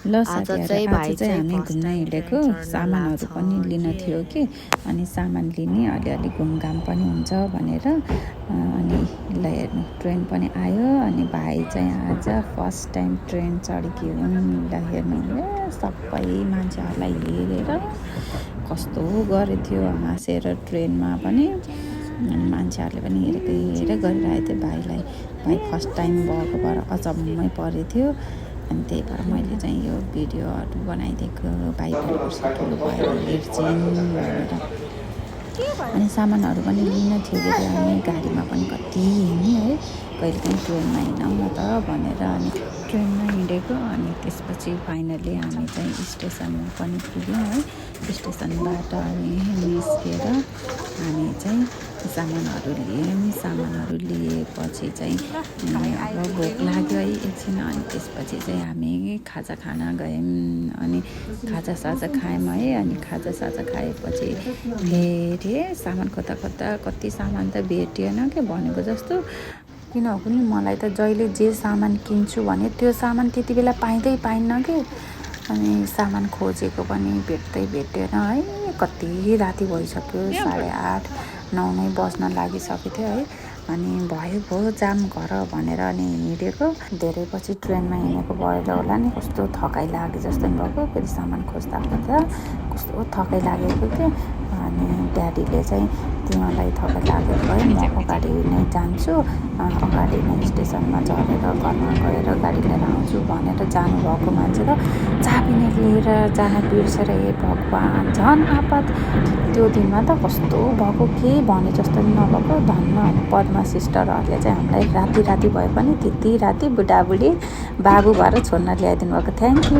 ल साथीहरु आज चाहिँ हामी घुम्न हिँडेको सामानहरु पनि लिन थियो कि अनि सामान लिने अलिअलि घुमघाम पनि हुन्छ भनेर अनि ल हेर्नु ट्रेन पनि आयो अनि भाइ चाहिँ आज फर्स्ट टाइम ट्रेन चढेकी हुन्। ल हेर्नु सबै मान्छेहरुलाई हेरेर कस्तो गरेको थियो हाँसेर ट्रेनमा पनि अनि मान्छेहरुले पनि हेरेर गरिरहेको थियो भाइलाई। भाइ फर्स्ट टाइम भएको भएर अचम्मै परेको थियो अनि त्यही भएर मैले चाहिँ यो भिडियोहरु बनाइदिएको भाइ भएपछि ठुलो भएर हेर्छिन् भनेर। अनि सामानहरु पनि लिन थियो कि हामी गाडीमा पनि कति हिँड्ने है कहिले पनि ट्रेनमा हिँडौँ न त भनेर अनि ट्रेनमा हिँडेको अनि त्यसपछि फाइनली हामी चाहिँ स्टेसनमा पनि पुग्यौँ है। स्टेसनबाट अनि निस्केर हामी चाहिँ सामानहरु लिएपछि चाहिँ अब भोक लाग्यो है एकछिन अनि त्यसपछि चाहिँ हामी खाजा खान गयौँ अनि खाजासाजा खायौँ है। अनि खाजासाजा खाएपछि फेरि सामान खोज्दा कति सामान त भेटिएन के भनेको जस्तो। किनभने मलाई त जहिले जे सामान किन्छु भने त्यो सामान त्यति बेला पाइन्न के अनि सामान खोजेको पनि भेटेन है। कति राति भइसक्यो 8:30 9 नै बज्न लागिसकेको थियो है। अनि भयो जाम घर भनेर अनि हिँडेको धेरै पछि ट्रेनमा हिँडेको भएर होला नि कस्तो थकाइ लागे जस्तो नि भएको। फेरि सामान खोज्दा कस्तो थकाइ लागेको के अनि ड्याडीले चाहिँ तिमीलाई थकाइ लागेको भए म अगाडि नै जान्छु अगाडि नै स्टेसनमा झरेर घरमा गएर गाडी लिएर आउँछु भनेर जानुभएको मान्छे त चाबी नै लिएर जान बिर्सेर हे भगवान् झन् आपत। त्यो दिनमा त कस्तो भएको के भने जस्तो नि नभएको। धन्न पद्मा सिस्टरहरूले चाहिँ हामीलाई राति भए पनि त्यति राति बुढाबुढी बाबु भएर छोड्न ल्याइदिनु भएको। Thank you.